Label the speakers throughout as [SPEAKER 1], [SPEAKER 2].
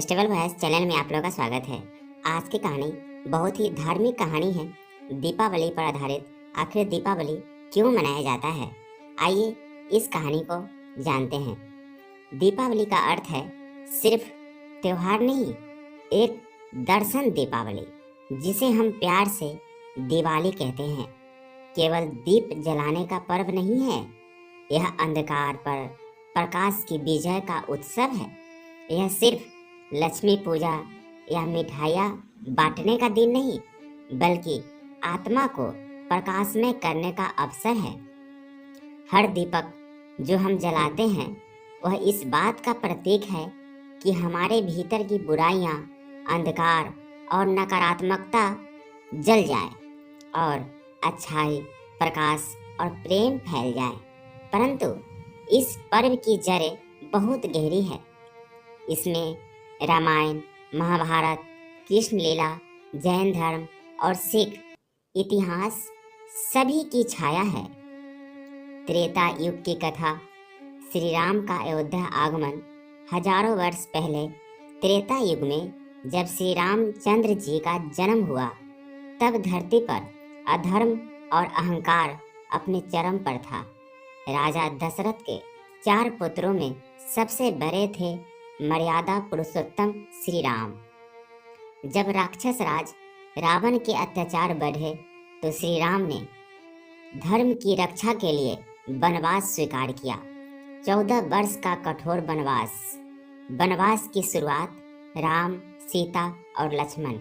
[SPEAKER 1] Festival voice channel में आप लोगों का स्वागत है। आज की कहानी बहुत ही धार्मिक कहानी है, दीपावली पर आधारित। आखिर दीपावली क्यों मनाया जाता है, आइए इस कहानी को जानते हैं। दीपावली का अर्थ है सिर्फ त्योहार नहीं, एक दर्शन दीपावली, जिसे हम प्यार से दिवाली कहते हैं। केवल दीप जलाने का पर्व नहीं है, यह अंधकार पर प्रकाश की विजय का उत्सव है। यह सिर्फ लक्ष्मी पूजा या मिठाइयाँ बांटने का दिन नहीं, बल्कि आत्मा को प्रकाशमय करने का अवसर है। हर दीपक जो हम जलाते हैं वह इस बात का प्रतीक है कि हमारे भीतर की बुराइयां, अंधकार और नकारात्मकता जल जाए और अच्छाई, प्रकाश और प्रेम फैल जाए। परंतु इस पर्व की जड़ें बहुत गहरी है। इसमें रामायण, महाभारत, कृष्ण लीला, जैन धर्म और सिख इतिहास सभी की छाया है। त्रेता युग की कथा, श्री राम का अयोध्या आगमन हजारों वर्ष पहले त्रेता युग में जब श्री रामचंद्र जी का जन्म हुआ, तब धरती पर अधर्म और अहंकार अपने चरम पर था। राजा दशरथ के 4 पुत्रों में सबसे बड़े थे मर्यादा पुरुषोत्तम श्री राम। जब राक्षस राज रावण के अत्याचार बढ़े तो श्री राम ने धर्म की रक्षा के लिए वनवास स्वीकार किया। 14 वर्ष का कठोर वनवास की शुरुआत राम, सीता और लक्ष्मण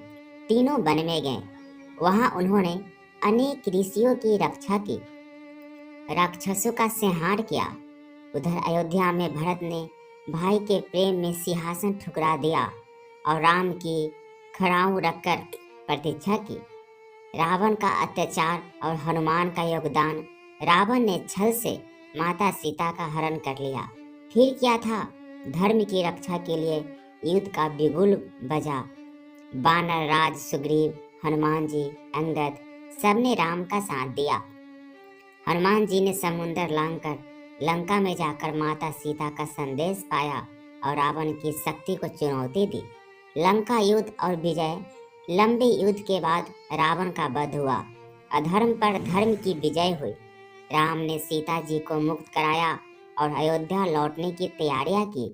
[SPEAKER 1] तीनों वन में गए। वहां उन्होंने अनेक ऋषियों की रक्षा की, राक्षसों का संहार किया। उधर अयोध्या में भरत ने भाई के प्रेम में सिंहासन ठुकरा दिया और राम की खड़ाऊ रखकर प्रतीक्षा की। रावण का अत्याचार और हनुमान का योगदान। रावण ने छल से माता सीता का हरण कर लिया। फिर क्या था, धर्म की रक्षा के लिए युद्ध का बिगुल बजा। वानर राज सुग्रीव, हनुमान जी, अंगद सबने राम का साथ दिया। हनुमान जी ने समुद्र लांघकर लंका में जाकर माता सीता का संदेश पाया और रावण की शक्ति को चुनौती दी। लंका युद्ध और विजय। लंबे युद्ध के बाद रावण का वध हुआ। अधर्म पर धर्म की विजय हुई। राम ने सीता जी को मुक्त कराया और अयोध्या लौटने की तैयारियां की।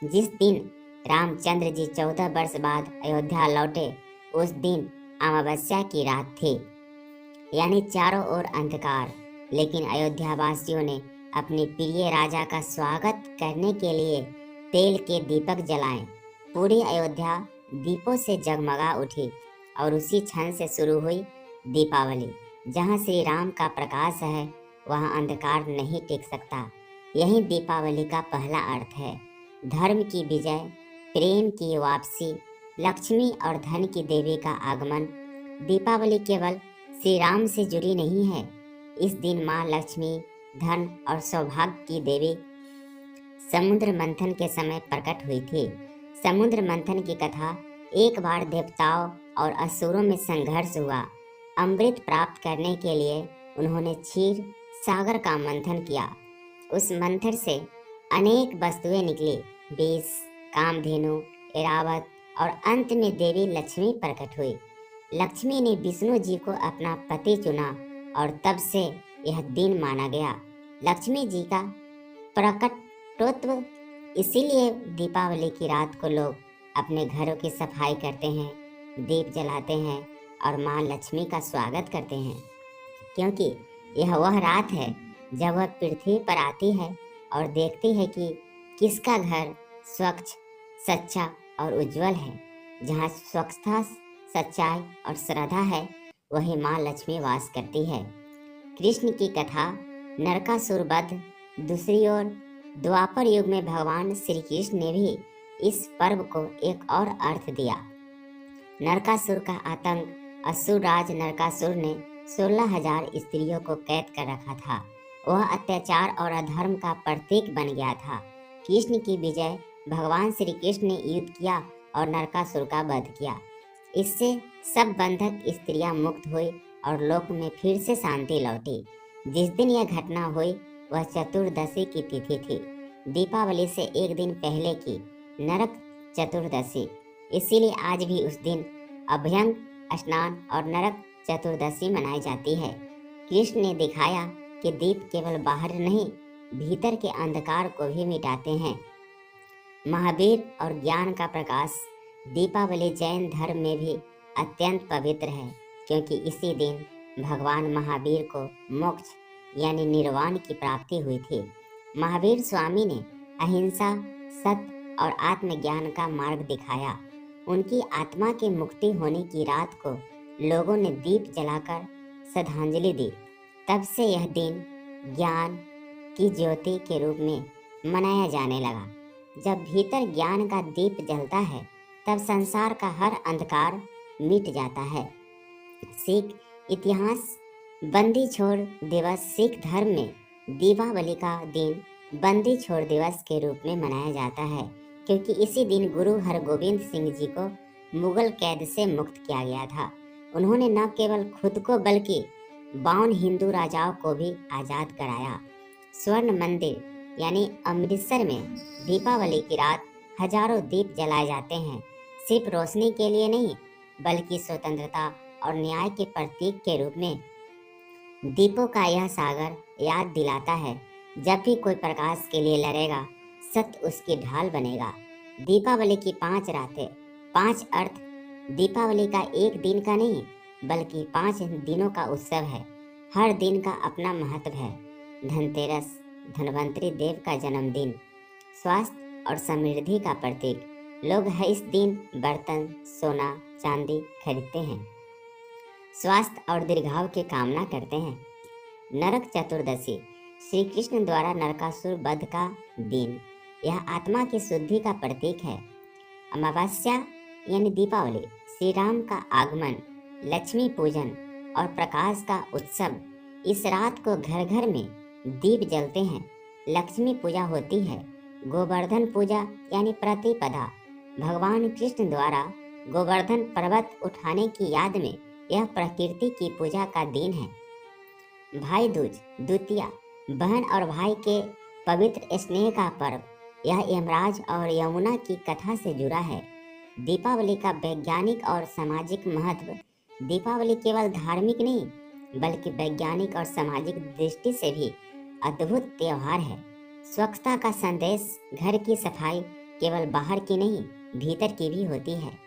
[SPEAKER 1] जिस दिन रामचंद्र जी 14 वर्ष बाद अयोध्या लौटे, उस दिन अमावस्या की रात थी, यानी चारों ओर अंधकार। लेकिन अयोध्या वासियों ने अपने प्रिय राजा का स्वागत करने के लिए तेल के दीपक जलाए। पूरी अयोध्या दीपों से जगमगा उठी और उसी क्षण से शुरू हुई दीपावली। जहाँ श्री राम का प्रकाश है, वहाँ अंधकार नहीं टिक सकता। यही दीपावली का पहला अर्थ है, धर्म की विजय, प्रेम की वापसी, लक्ष्मी और धन की देवी का आगमन। दीपावली केवल श्री राम से जुड़ी नहीं है। इस दिन माँ लक्ष्मी, धन और सौभाग्य की देवी समुद्र मंथन के समय प्रकट हुई थी। समुद्र मंथन की कथा, एक बार देवताओं और असुरों में संघर्ष हुआ। अमृत प्राप्त करने के लिए उन्होंने क्षीर सागर का मंथन किया। उस मंथन से अनेक वस्तुएं निकली, विष, कामधेनु, ऐरावत और अंत में देवी लक्ष्मी प्रकट हुई। लक्ष्मी ने विष्णु जी को अपना पति चुना और तब से यह दिन माना गया लक्ष्मी जी का प्रकटोत्व। इसीलिए दीपावली की रात को लोग अपने घरों की सफाई करते हैं, दीप जलाते हैं और माँ लक्ष्मी का स्वागत करते हैं, क्योंकि यह वह रात है जब वह पृथ्वी पर आती है और देखती है कि किसका घर स्वच्छ, सच्चा और उज्जवल है। जहाँ स्वच्छता, सच्चाई और श्रद्धा है, वही माँ लक्ष्मी वास करती है। कृष्ण की कथा, नरकासुर वध। दूसरी ओर द्वापर युग में भगवान श्री कृष्ण ने भी इस पर्व को एक और अर्थ दिया। नरकासुर का आतंक। असुर राज नरकासुर ने 16,000 स्त्रियों को कैद कर रखा था। वह अत्याचार और अधर्म का प्रतीक बन गया था। कृष्ण की विजय। भगवान श्री कृष्ण ने युद्ध किया और नरकासुर का वध किया। इससे सब बंधक स्त्रियां मुक्त हुई और लोक में फिर से शांति लौटी। जिस दिन यह घटना हुई वह चतुर्दशी की तिथि थी। दीपावली से एक दिन पहले की नरक चतुर्दशी। इसीलिए आज भी उस दिन अभ्यंग स्नान और नरक चतुर्दशी मनाई जाती है। कृष्ण ने दिखाया कि दीप केवल बाहर नहीं, भीतर के अंधकार को भी मिटाते हैं। महावीर और ज्ञान का प्रकाश। दीपावली जैन धर्म में भी अत्यंत पवित्र है, क्योंकि इसी दिन भगवान महावीर को मोक्ष यानी निर्वाण की प्राप्ति हुई थी। महावीर स्वामी ने अहिंसा, सत्य और आत्मज्ञान का मार्ग दिखाया। उनकी आत्मा के मुक्ति होने की रात को लोगों ने दीप जलाकर श्रद्धांजलि दी। तब से यह दिन ज्ञान की ज्योति के रूप में मनाया जाने लगा। जब भीतर ज्ञान का दीप जलता है, तब संसार का हर अंधकार मिट जाता है। सिख इतिहास। बंदी छोड़ दिवस। सिख धर्म में दीपावली का दिन बंदी छोड़ दिवस के रूप में मनाया जाता है, क्योंकि इसी दिन गुरु हरगोविंद सिंह जी को मुगल कैद से मुक्त किया गया था। उन्होंने न केवल खुद को बल्कि 52 हिंदू राजाओं को भी आज़ाद कराया। स्वर्ण मंदिर यानी अमृतसर में दीपावली की रात हजारों दीप जलाए जाते हैं, सिर्फ रोशनी के लिए नहीं, बल्कि स्वतंत्रता और न्याय के प्रतीक के रूप में। दीपों का यह सागर याद दिलाता है, जब भी कोई प्रकाश के लिए लड़ेगा, सत्य उसकी ढाल बनेगा। दीपावली की 5 रातें, 5 अर्थ। दीपावली का एक दिन का नहीं, बल्कि 5 दिनों का उत्सव है। हर दिन का अपना महत्व है। धनतेरस, धन्वंतरी देव का जन्मदिन, स्वास्थ्य और समृद्धि का प्रतीक। लोग इस दिन बर्तन, सोना, चांदी खरीदते हैं, स्वास्थ्य और दीर्घायु की कामना करते हैं। नरक चतुर्दशी, श्री कृष्ण द्वारा नरकासुर वध का दिन। यह आत्मा की शुद्धि का प्रतीक है। अमावस्या यानी दीपावली, श्री राम का आगमन, लक्ष्मी पूजन और प्रकाश का उत्सव। इस रात को घर घर में दीप जलते हैं, लक्ष्मी पूजा होती है। गोवर्धन पूजा यानी प्रतिपदा, भगवान कृष्ण द्वारा गोवर्धन पर्वत उठाने की याद में यह प्रकृति की पूजा का दिन है। भाई दूज, द्वितीया, बहन और भाई के पवित्र स्नेह का पर्व। यह यमराज और यमुना की कथा से जुड़ा है। दीपावली का वैज्ञानिक और सामाजिक महत्व। दीपावली केवल धार्मिक नहीं, बल्कि वैज्ञानिक और सामाजिक दृष्टि से भी अद्भुत त्योहार है। स्वच्छता का संदेश। घर की सफाई केवल बाहर की नहीं, भीतर की भी होती है।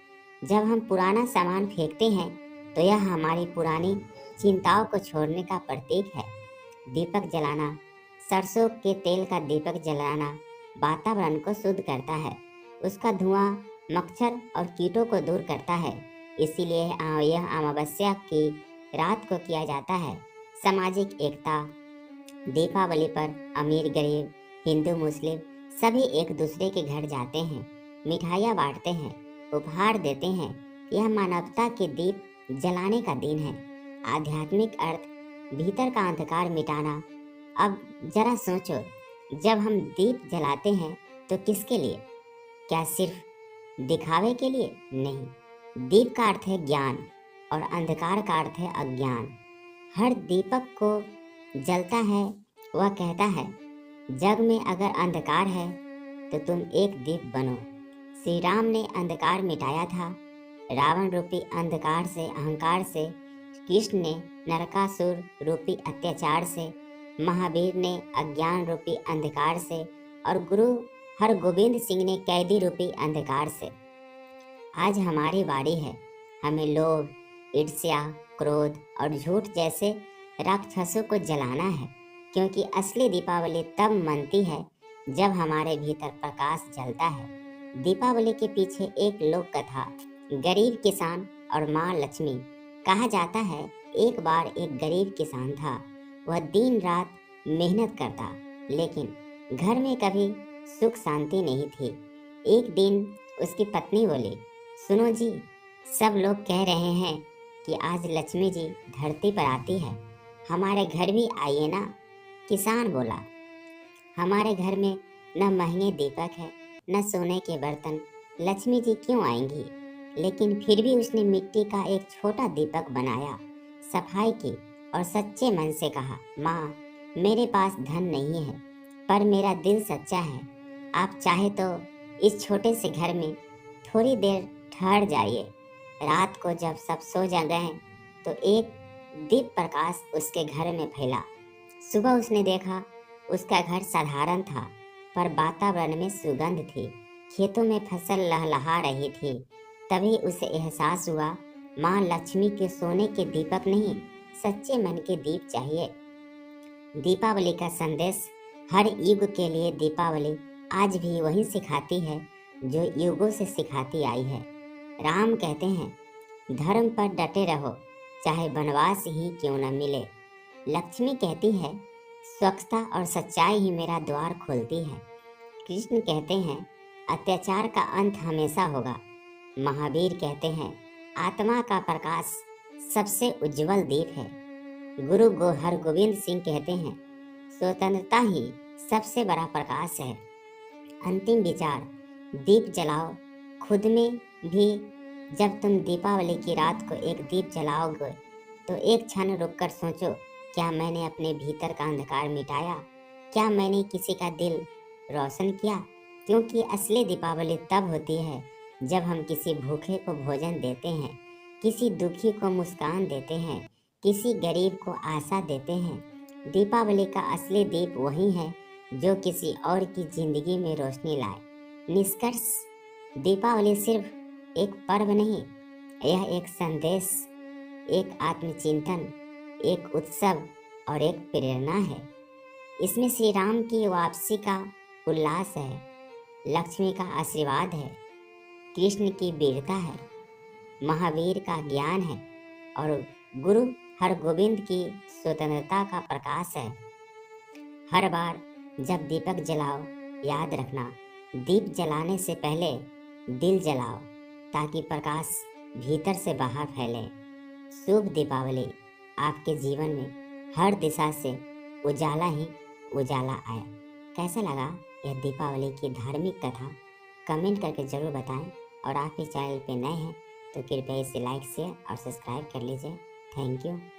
[SPEAKER 1] जब हम पुराना सामान फेंकते हैं, तो यह हमारी पुरानी चिंताओं को छोड़ने का प्रतीक है। दीपक जलाना, सरसों के तेल का दीपक जलाना वातावरण को शुद्ध करता है। उसका धुआं मच्छर और कीटों को दूर करता है। इसीलिए यह अमावस्या की रात को किया जाता है। सामाजिक एकता। दीपावली पर अमीर गरीब, हिंदू मुस्लिम सभी एक दूसरे के घर जाते हैं, मिठाइयाँ बांटते हैं, उपहार देते हैं। यह मानवता के दीप जलाने का दिन है। आध्यात्मिक अर्थ। भीतर का अंधकार मिटाना। अब जरा सोचो, जब हम दीप जलाते हैं तो किसके लिए? क्या सिर्फ दिखावे के लिए? नहीं। दीप का अर्थ है ज्ञान और अंधकार का अर्थ है अज्ञान। हर दीपक को जलता है, वह कहता है, जग में अगर अंधकार है तो तुम एक दीप बनो। श्री राम ने अंधकार मिटाया था, रावण रूपी अंधकार से, अहंकार से। कृष्ण ने नरकासुर रूपी अत्याचार से, महावीर ने अज्ञान रूपी अंधकार से और गुरु हरगोविंद सिंह ने कैदी रूपी अंधकार से। आज हमारी बारी है। हमें लोभ, ईर्ष्या, क्रोध और झूठ जैसे राक्षसों को जलाना है, क्योंकि असली दीपावली तब मनती है जब हमारे भीतर प्रकाश जलता है। दीपावली के पीछे एक लोक कथा, गरीब किसान और माँ लक्ष्मी। कहा जाता है, एक बार एक गरीब किसान था। वह दिन रात मेहनत करता, लेकिन घर में कभी सुख शांति नहीं थी। एक दिन उसकी पत्नी बोली, सुनो जी, सब लोग कह रहे हैं कि आज लक्ष्मी जी धरती पर आती है, हमारे घर भी आइए ना। किसान बोला, हमारे घर में न महंगे दीपक है, न सोने के बर्तन, लक्ष्मी जी क्यों आएंगी? लेकिन फिर भी उसने मिट्टी का एक छोटा दीपक बनाया, सफाई की और सच्चे मन से कहा, माँ, मेरे पास धन नहीं है, पर मेरा दिल सच्चा है। आप चाहे तो इस छोटे से घर में थोड़ी देर ठहर जाइए। रात को जब सब सो जा गए तो एक दीप प्रकाश उसके घर में फैला। सुबह उसने देखा उसका घर साधारण था, पर वातावरण में सुगंध थी। खेतों में फसल लहलहा रही थी। तभी उसे एहसास हुआ, माँ लक्ष्मी के सोने के दीपक नहीं, सच्चे मन के दीप चाहिए। दीपावली का संदेश हर युग के लिए। दीपावली आज भी वही सिखाती है जो युगों से सिखाती आई है। राम कहते हैं, धर्म पर डटे रहो, चाहे वनवास ही क्यों न मिले। लक्ष्मी कहती है, स्वच्छता और सच्चाई ही मेरा द्वार खोलती है। कृष्ण कहते हैं, अत्याचार का अंत हमेशा होगा। महावीर कहते हैं, आत्मा का प्रकाश सबसे उज्जवल दीप है। गुरु हरगोविंद सिंह कहते हैं, स्वतंत्रता ही सबसे बड़ा प्रकाश है। अंतिम विचार, दीप जलाओ खुद में भी। जब तुम दीपावली की रात को एक दीप जलाओगे तो एक क्षण रुककर सोचो, क्या मैंने अपने भीतर का अंधकार मिटाया? क्या मैंने किसी का दिल रोशन किया? क्योंकि असली दीपावली तब होती है जब हम किसी भूखे को भोजन देते हैं, किसी दुखी को मुस्कान देते हैं, किसी गरीब को आशा देते हैं। दीपावली का असली दीप वही है जो किसी और की जिंदगी में रोशनी लाए। निष्कर्ष, दीपावली सिर्फ एक पर्व नहीं, यह एक संदेश, एक आत्मचिंतन, एक उत्सव और एक प्रेरणा है। इसमें श्री राम की वापसी का उल्लास है, लक्ष्मी का आशीर्वाद है, कृष्ण की वीरता है, महावीर का ज्ञान है और गुरु हरगोविंद की स्वतंत्रता का प्रकाश है। हर बार जब दीपक जलाओ, याद रखना, दीप जलाने से पहले दिल जलाओ, ताकि प्रकाश भीतर से बाहर फैले। शुभ दीपावली। आपके जीवन में हर दिशा से उजाला ही उजाला आए। कैसा लगा यह दीपावली की धार्मिक कथा? कमेंट करके ज़रूर बताएं। और आप इस चैनल पे नए हैं तो कृपया इसे लाइक शेयर और सब्सक्राइब कर लीजिए। Thank you.